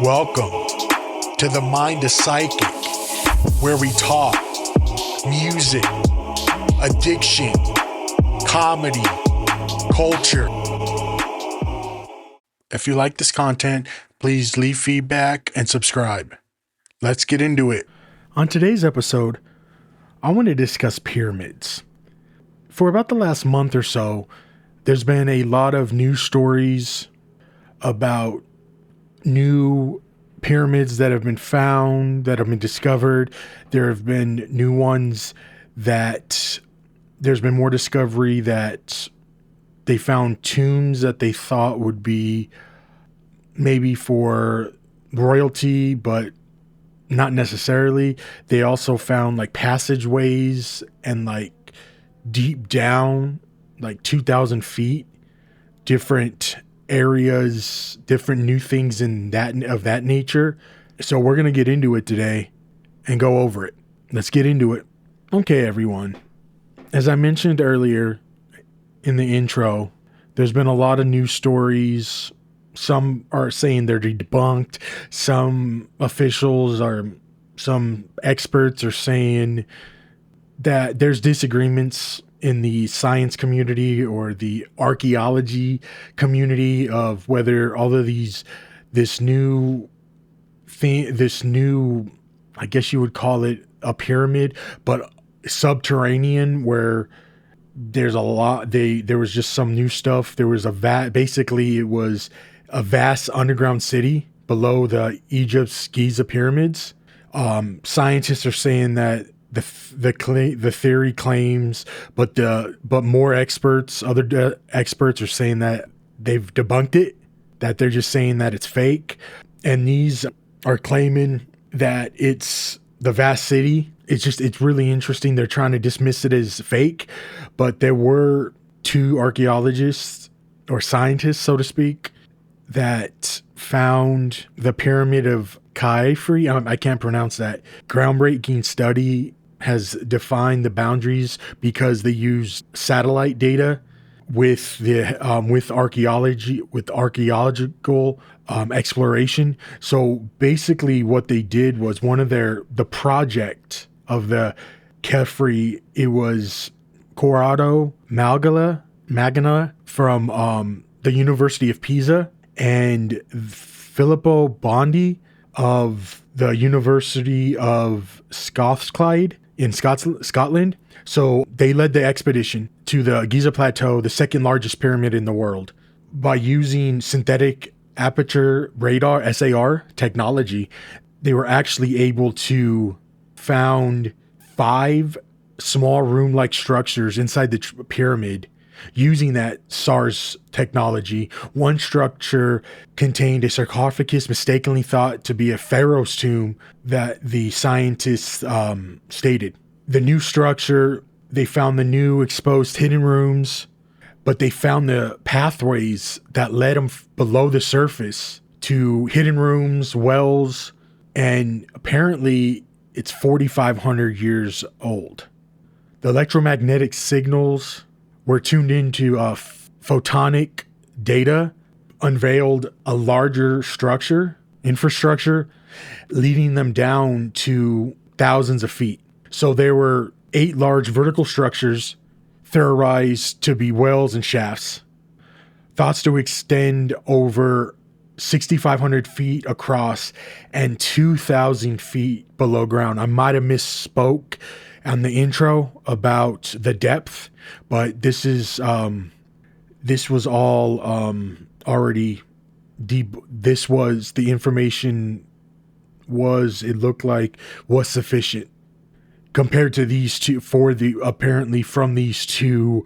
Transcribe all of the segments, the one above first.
Welcome to the Mind is Psychic, where we talk music, addiction, comedy, culture. If you like this content, please leave feedback and subscribe. Let's get into it. On today's episode, I want to discuss pyramids. For about the last month or so, there's been a lot of news stories about new pyramids that have been found, that have been discovered. There have been new ones that there's been more discovery that they found tombs that they thought would be maybe for royalty, but not necessarily. They also found like passageways and like deep down, like 2,000 feet, different areas, different new things in that of that nature. So we're going to get into it today and go over it. Let's get into it. Okay, everyone. As I mentioned earlier in the intro, there's been a lot of news stories. Some are saying they're debunked. Some experts are saying that there's disagreements in the science community or the archaeology community of whether all of this new, I guess you would call it a pyramid, but subterranean, where there's a lot, there was just some new stuff. There was basically it was a vast underground city below the Egypt's Giza pyramids. Scientists are saying that the theory claims, but more experts, other experts are saying that they've debunked it, that they're just saying that it's fake. And these are claiming that it's the vast city. It's really interesting. They're trying to dismiss it as fake, but there were two archaeologists or scientists, so to speak, that found the pyramid of Khafre. I can't pronounce that. Groundbreaking study has defined the boundaries because they use satellite data with archaeological exploration. So basically, what they did was the project of the Khafre. It was Corrado Magna from the University of Pisa and Filippo Bondi of the University of Strathclyde in Scotland. So they led the expedition to the Giza Plateau, the second largest pyramid in the world, by using synthetic aperture radar SAR technology. They were actually able to found 5 small room-like structures inside the pyramid using that SARS technology. One structure contained a sarcophagus mistakenly thought to be a pharaoh's tomb that the scientists stated. The new structure, they found the new exposed hidden rooms, but they found the pathways that led them below the surface to hidden rooms, wells, and apparently it's 4,500 years old. The electromagnetic signals were tuned into photonic data, unveiled a larger infrastructure, leading them down to thousands of feet. So there were 8 large vertical structures theorized to be wells and shafts, thoughts to extend over 6,500 feet across and 2,000 feet below ground. I might have misspoke on the intro about the depth, but this was all already deep. This was the information was sufficient compared to these two. Apparently from these two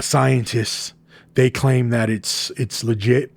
scientists, they claim that it's legit.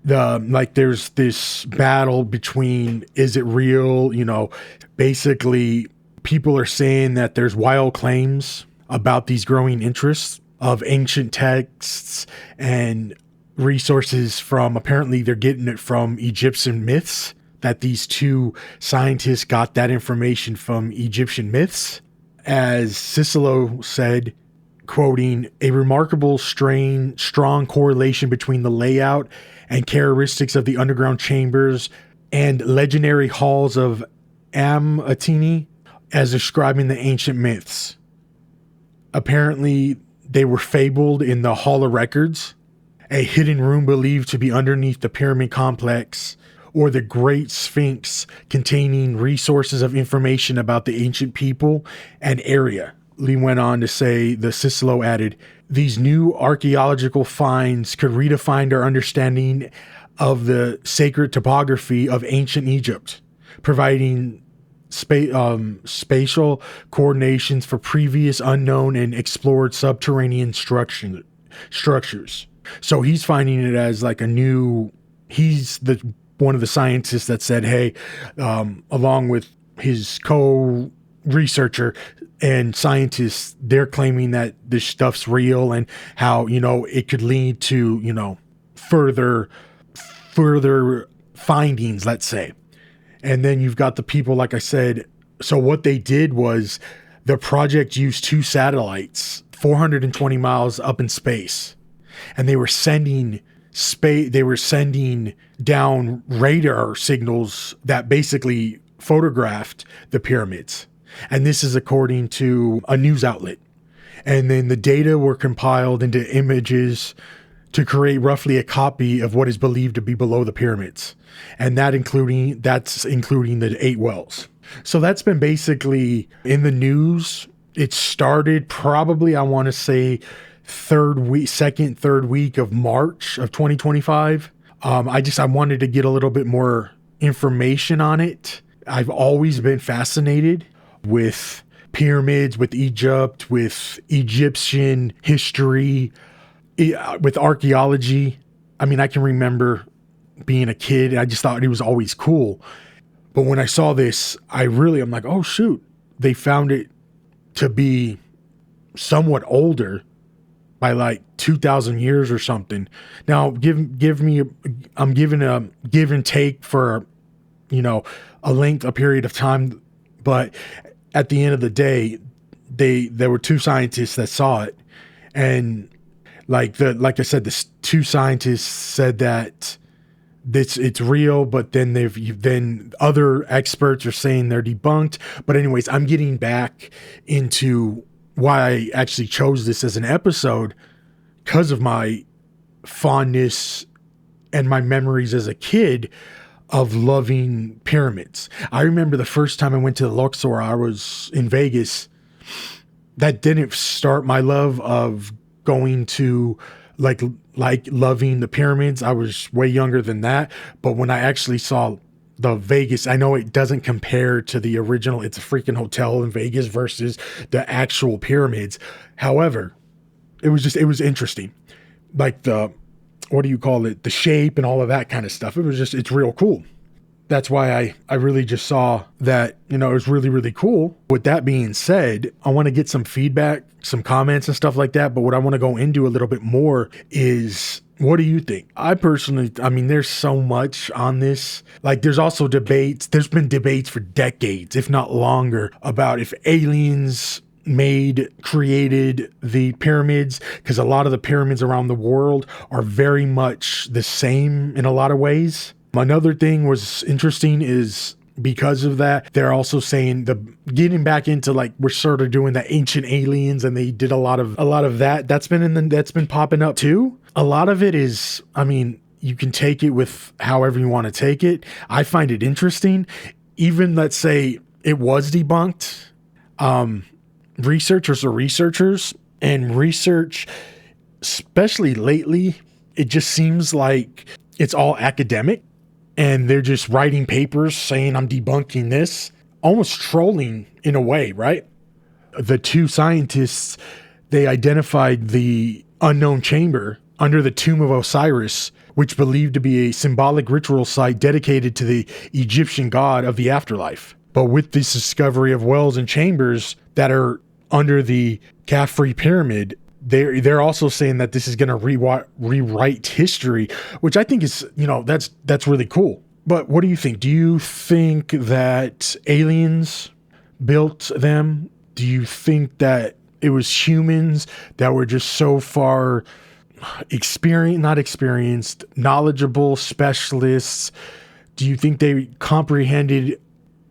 There's this battle between, is it real? Basically people are saying that there's wild claims about these growing interests of ancient texts and resources from, apparently they're getting it from Egyptian myths, that these two scientists got that information from Egyptian myths. As Cicero said, quoting, a remarkable strong correlation between the layout and characteristics of the underground chambers and legendary halls of Am-Atini as describing the ancient myths. Apparently, they were fabled in the Hall of Records, a hidden room believed to be underneath the pyramid complex, or the Great Sphinx containing resources of information about the ancient people and area. Lee went on to say, the Cicelo added, these new archaeological finds could redefine our understanding of the sacred topography of ancient Egypt, providing spatial coordinations for previous unknown and explored subterranean structures. So he's finding it as like a new, he's one of the scientists that said, hey, along with his co-researcher and scientists, they're claiming that this stuff's real and how, it could lead to, further findings, let's say. And then you've got the people, like I said. So what they did was the project used 2 satellites, 420 miles up in space. And they were sending down radar signals that basically photographed the pyramids. And this is according to a news outlet. And then the data were compiled into images to create roughly a copy of what is believed to be below the pyramids. And that's including the 8 wells. So that's been basically in the news. It started probably, I want to say, third week of March of 2025. I wanted to get a little bit more information on it. I've always been fascinated with pyramids, with Egypt, with Egyptian history, with archaeology. I mean, I can remember being a kid. I just thought it was always cool. But when I saw this, I'm like, oh shoot, they found it to be somewhat older by like 2,000 years or something. Now, I'm giving a give and take for, a period of time. But at the end of the day, there were 2 scientists that saw it. And like I said, the 2 scientists said that it's real, but then other experts are saying they're debunked. But anyways, I'm getting back into why I actually chose this as an episode, because of my fondness and my memories as a kid of loving pyramids. I remember the first time I went to the Luxor, I was in Vegas. That didn't start my love of going to like loving the pyramids. I was way younger than that. But when I actually saw the Vegas, I know it doesn't compare to the original. It's a freaking hotel in Vegas versus the actual pyramids. However, it was interesting. Like the shape and all of that kind of stuff. It's real cool. That's why I really just saw that, it was really, really cool. With that being said, I want to get some feedback, some comments and stuff like that. But what I want to go into a little bit more is, what do you think? I personally, there's so much on this. Like, there's also debates. There's been debates for decades, if not longer, about if aliens created the pyramids, because a lot of the pyramids around the world are very much the same in a lot of ways. Another thing was interesting is, because of that, they're also saying getting back into, like, we're sort of doing the ancient aliens, and they did a lot of that. That's been popping up too. A lot of it is, you can take it with however you want to take it. I find it interesting. Even, let's say it was debunked. Researchers are researchers, and research, especially lately, it just seems like it's all academic, and they're just writing papers saying, I'm debunking this, almost trolling in a way, right? The 2 scientists, they identified the unknown chamber under the tomb of Osiris, which believed to be a symbolic ritual site dedicated to the Egyptian god of the afterlife. But with this discovery of wells and chambers that are under the Khafre pyramid, they're also saying that this is going to rewrite history, which I think is, that's really cool. But what do you think? Do you think that aliens built them? Do you think that it was humans that were just so far knowledgeable specialists? Do you think they comprehended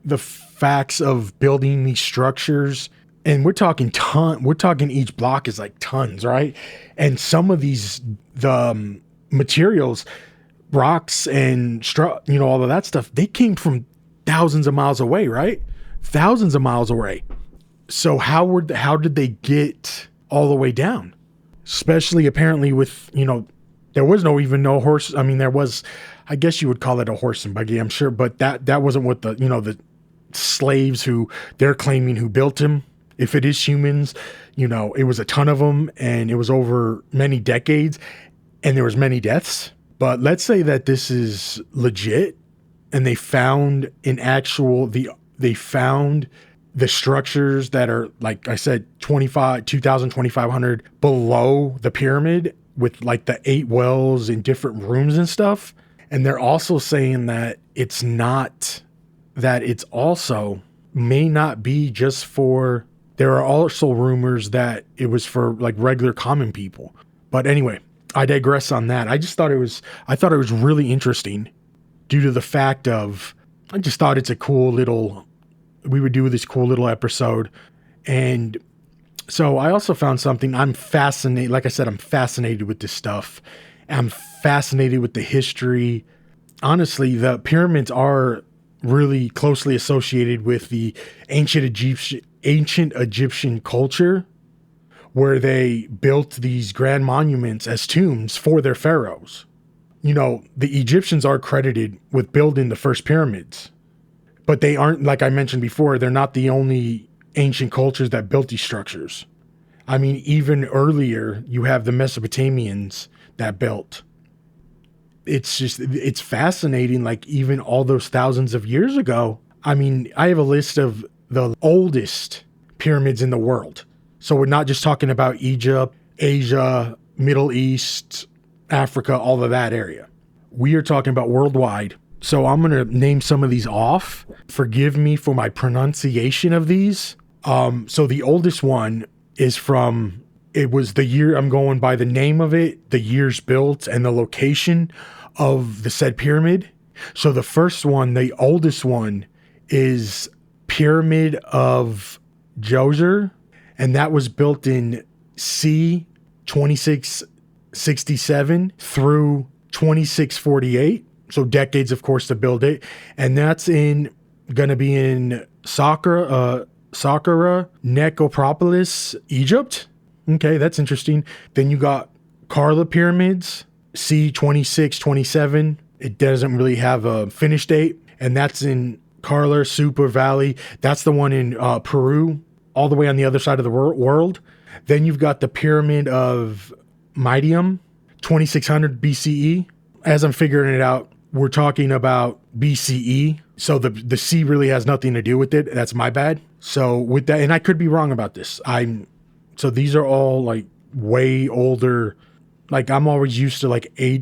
the facts of building these structures? And we're talking each block is like tons, right? And some of the materials, rocks and all of that stuff, they came from thousands of miles away, right? Thousands of miles away. So how did they get all the way down? Especially apparently with, there was no horse. I mean, there was, I guess you would call it a horse and buggy, I'm sure, but that wasn't what the slaves who they're claiming who built him. If it is humans, it was a ton of them and it was over many decades and there was many deaths. But let's say that this is legit and they found they found the structures that are, like I said, 2,000, 2,500 below the pyramid with like the 8 wells in different rooms and stuff. And they're also saying that it's also may not be just for, there are also rumors that it was for like regular common people. But anyway, I digress on that. I thought it was really interesting due to the fact of, I just thought it's a cool little, we would do this cool little episode. And so I also found something. I'm fascinated. Like I said, I'm fascinated with this stuff. I'm fascinated with the history. Honestly, the pyramids are really closely associated with the ancient Egyptian culture, where they built these grand monuments as tombs for their pharaohs. The Egyptians are credited with building the first pyramids. But they aren't, like I mentioned before, they're not the only ancient cultures that built these structures. I mean, even earlier, you have the Mesopotamians that built. It's fascinating, like even all those thousands of years ago. I mean, I have a list of the oldest pyramids in the world. So we're not just talking about Egypt, Asia, Middle East, Africa, all of that area. We are talking about worldwide. So I'm going to name some of these off. Forgive me for my pronunciation of these. So the oldest one is it was the year, I'm going by the name of it, the years built, and the location of the said pyramid. So the first one, the oldest one, is Pyramid of Djoser, and that was built in c. 2667 through 2648. So decades, of course, to build it. And that's going to be in Saqqara, Necropolis, Egypt. Okay, that's interesting. Then you got Karla Pyramids, c. 2627. It doesn't really have a finish date. And that's in Karla Super Valley. That's the one in Peru, all the way on the other side of the world. Then you've got the Pyramid of Midium, 2600 BCE. As I'm figuring it out, we're talking about BCE. So the C really has nothing to do with it. That's my bad. So with that, and I could be wrong about this. So these are all like way older. Like I'm always used to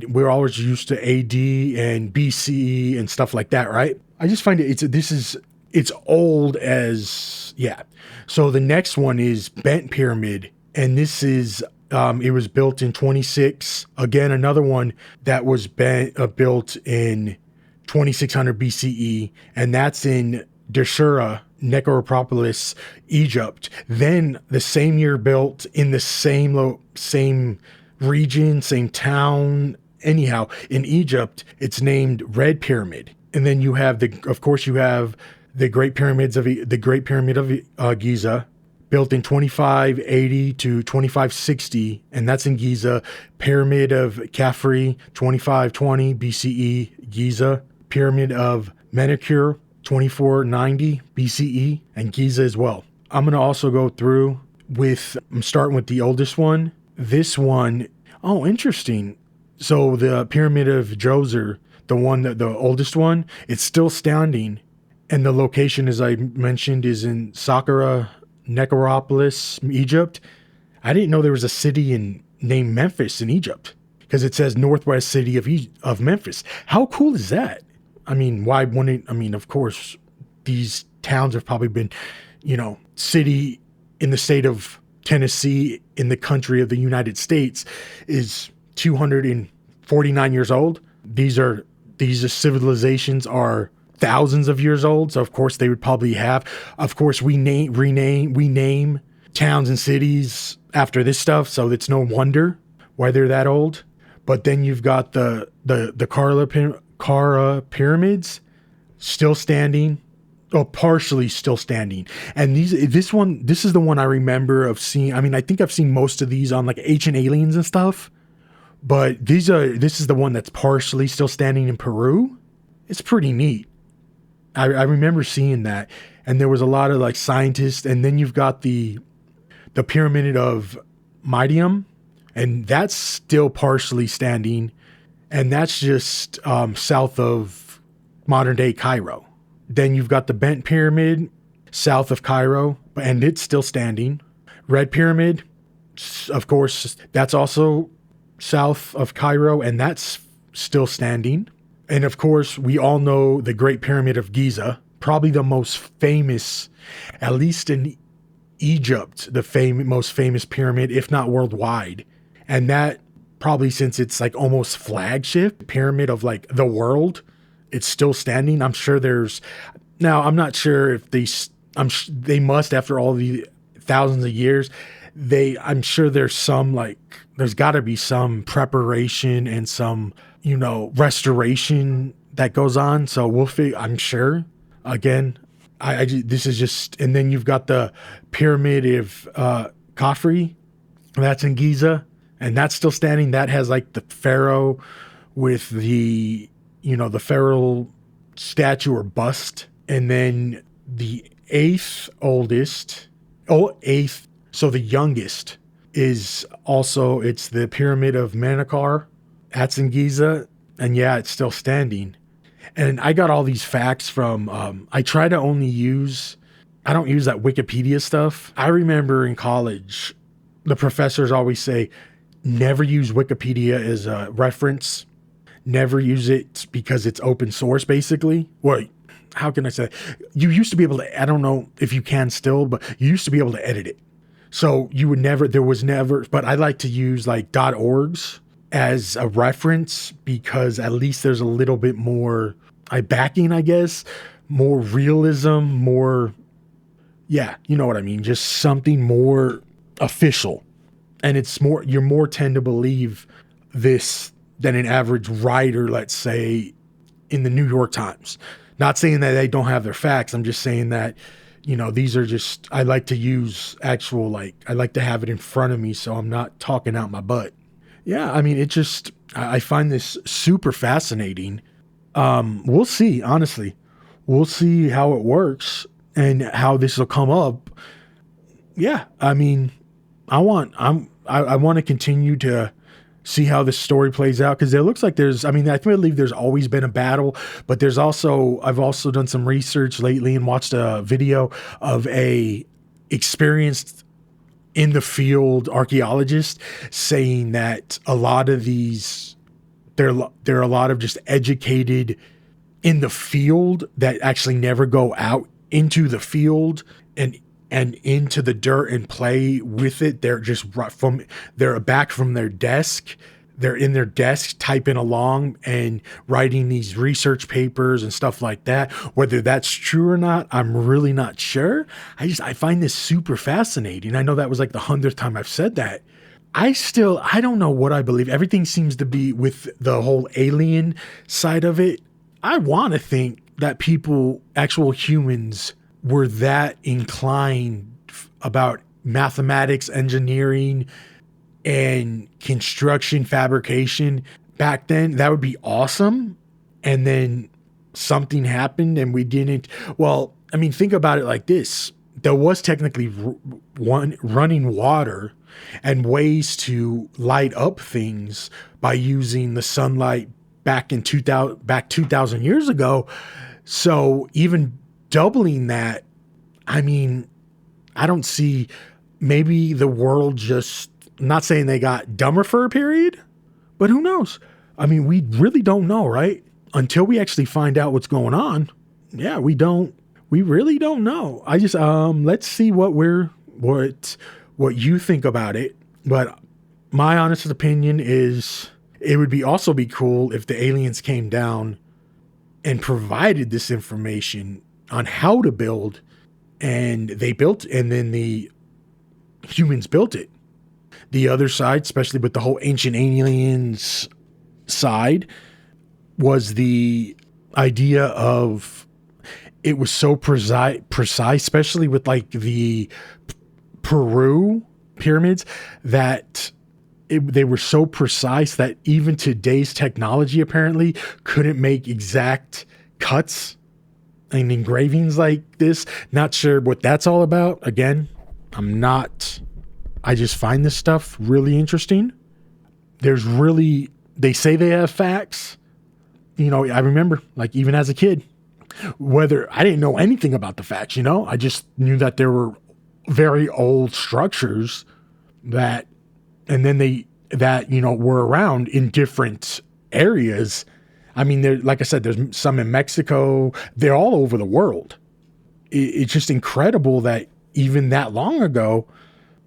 we're always used to AD and BCE and stuff like that, right? I just find it's old as, yeah. So the next one is Bent Pyramid. And this is, it was built in 26. Again, another one that was built in 2600 BCE, and that's in Deshura, Necropolis, Egypt. Then the same year built in the same region, same town. Anyhow, in Egypt, it's named Red Pyramid. And then you have the Great Pyramid of Giza, built in 2580 to 2560, and that's in Giza. Pyramid of Khafre, 2520 BCE, Giza. Pyramid of Menkaure, 2490 BCE, and Giza as well. I'm going to also go through I'm starting with the oldest one. This one, oh, interesting. So the Pyramid of Djoser, the oldest one, it's still standing. And the location, as I mentioned, is in Saqqara, Necropolis, Egypt. I didn't know there was a city named Memphis in Egypt, because it says northwest city of Memphis. How cool is that? I mean, why wouldn't, of course, these towns have probably been, city in the state of Tennessee in the country of the United States is 249 years old. These are these civilizations are thousands of years old. So of course they would probably have, of course we name towns and cities after this stuff. So it's no wonder why they're that old. But then you've got the Kara pyramids still standing, or partially still standing. And this is the one I remember of seeing. I mean, I think I've seen most of these on like Ancient Aliens and stuff, but this is the one that's partially still standing in Peru. It's pretty neat. I remember seeing that, and there was a lot of like scientists. And then you've got the pyramid of Midium, and that's still partially standing, and that's just south of modern day Cairo. Then you've got the Bent Pyramid south of Cairo, and it's still standing. Red Pyramid, of course, that's also south of Cairo, and that's still standing. And of course, we all know the Great Pyramid of Giza, probably the most famous, at least in Egypt, the most famous pyramid, if not worldwide. And that probably, since it's like almost flagship pyramid of like the world, it's still standing. I'm sure I'm not sure if they must, after all the thousands of years, I'm sure there's gotta be some preparation and some, restoration that goes on. So I'm sure, again, this is just, and then you've got the pyramid of Khafre, that's in Giza, and that's still standing. That has like the pharaoh with the pharaoh statue or bust. And then the eighth, so the youngest is also, it's the pyramid of Menkaure. That's in Giza. And yeah, it's still standing. And I got all these facts from, I don't use that Wikipedia stuff. I remember in college, the professors always say, never use Wikipedia as a reference. Never use it because it's open source, basically. Well, how can I say? You used to be able to, I don't know if you can still, but you used to be able to edit it. So but I like to use like .orgs as a reference, because at least there's a little bit more backing, I guess, more realism, more, yeah, you know what I mean? Just something more official. And you're more tend to believe this than an average writer, let's say, in the New York Times. Not saying that they don't have their facts. I'm just saying that, these are just, I like to use actual, I like to have it in front of me so I'm not talking out my butt. Yeah, I mean, I find this super fascinating. We'll see, honestly. We'll see how it works and how this will come up. Yeah, I mean, I want to continue to see how this story plays out, because it looks like I believe there's always been a battle, but I've also done some research lately and watched a video of a experienced in the field archaeologist saying that a lot of these, there are a lot of just educated in the field that actually never go out into the field and into the dirt and play with it. They're back from their desk. They're in their desk typing along and writing these research papers and stuff like that. Whether that's true or not, I'm really not sure. I find this super fascinating. I know that was like the 100th time I've said that. I don't know what I believe. Everything seems to be with the whole alien side of it. I want to think that actual humans, were that inclined about mathematics, engineering, and construction fabrication back then. That would be awesome. And then something happened and we didn't. Well, I mean, think about it like this. There was technically running water and ways to light up things by using the sunlight back 2,000 years ago. So even doubling that, I mean, I don't see, maybe the world just, I'm not saying they got dumber for a period, but who knows? I mean, we really don't know, right? Until we actually find out what's going on. Yeah, we really don't know. I just, let's see what you think about it. But my honest opinion is it would also be cool if the aliens came down and provided this information on how to build, and they built, and then the humans built it. The other side, especially with the whole ancient aliens side, was the idea of it was so precise, especially with like the Peru pyramids, that they were so precise that even today's technology apparently couldn't make exact cuts and engravings like this. Not sure what that's all about. Again, I just find this stuff really interesting. They say they have facts. You know, I remember, like, even as a kid, whether I didn't know anything about the facts, you know, I just knew that there were very old structures that were around in different areas. I mean, like I said, there's some in Mexico. They're all over the world. It's just incredible that even that long ago,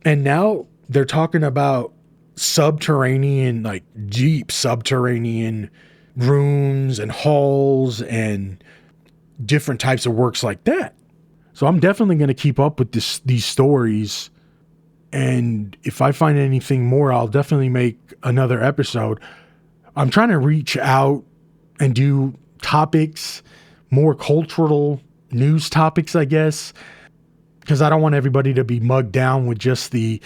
and now they're talking about subterranean, like deep subterranean rooms and halls and different types of works like that. So I'm definitely going to keep up with these stories. And if I find anything more, I'll definitely make another episode. I'm trying to reach out and do topics, more cultural news topics, I guess, because I don't want everybody to be mugged down with just the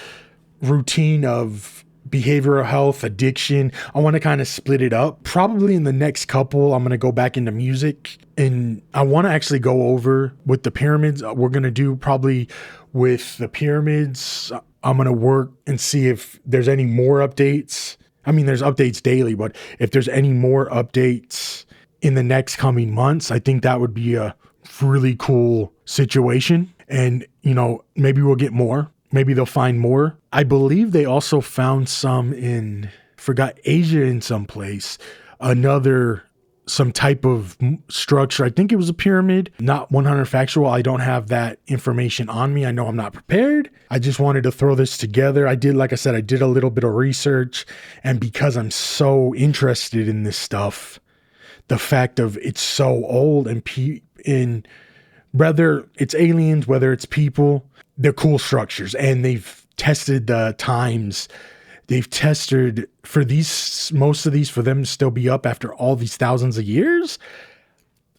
routine of behavioral health, addiction. I want to kind of split it up. Probably in the next couple, I'm going to go back into music, and I want to actually go over with the pyramids. We're going to do probably with the pyramids. I'm going to work and see if there's any more updates. I mean, there's updates daily, but if there's any more updates in the next coming months, I think that would be a really cool situation. And, you know, maybe we'll get more. Maybe they'll find more. I believe they also found some Asia in some place, some type of structure. I think it was a pyramid, not 100 factual. I don't have that information on me. I know I'm not prepared. I just wanted to throw this together. Like I said, I did a little bit of research, and because I'm so interested in this stuff, the fact of it's so old and whether it's aliens, whether it's people, they're cool structures, and they've tested the times. They've tested for most of these, for them to still be up after all these thousands of years.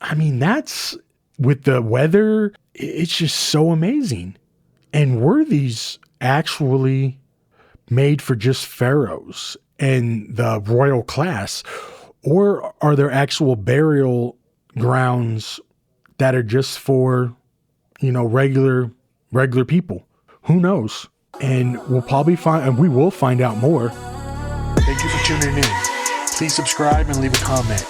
I mean, that's with the weather. It's just so amazing. And were these actually made for just pharaohs and the royal class, or are there actual burial grounds that are just for, you know, regular people? Who knows? And we will find out more. Thank you for tuning in. Please subscribe and leave a comment.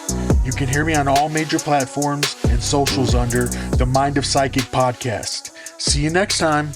You can hear me on all major platforms and socials under the Mind of Psychic podcast. See you next time.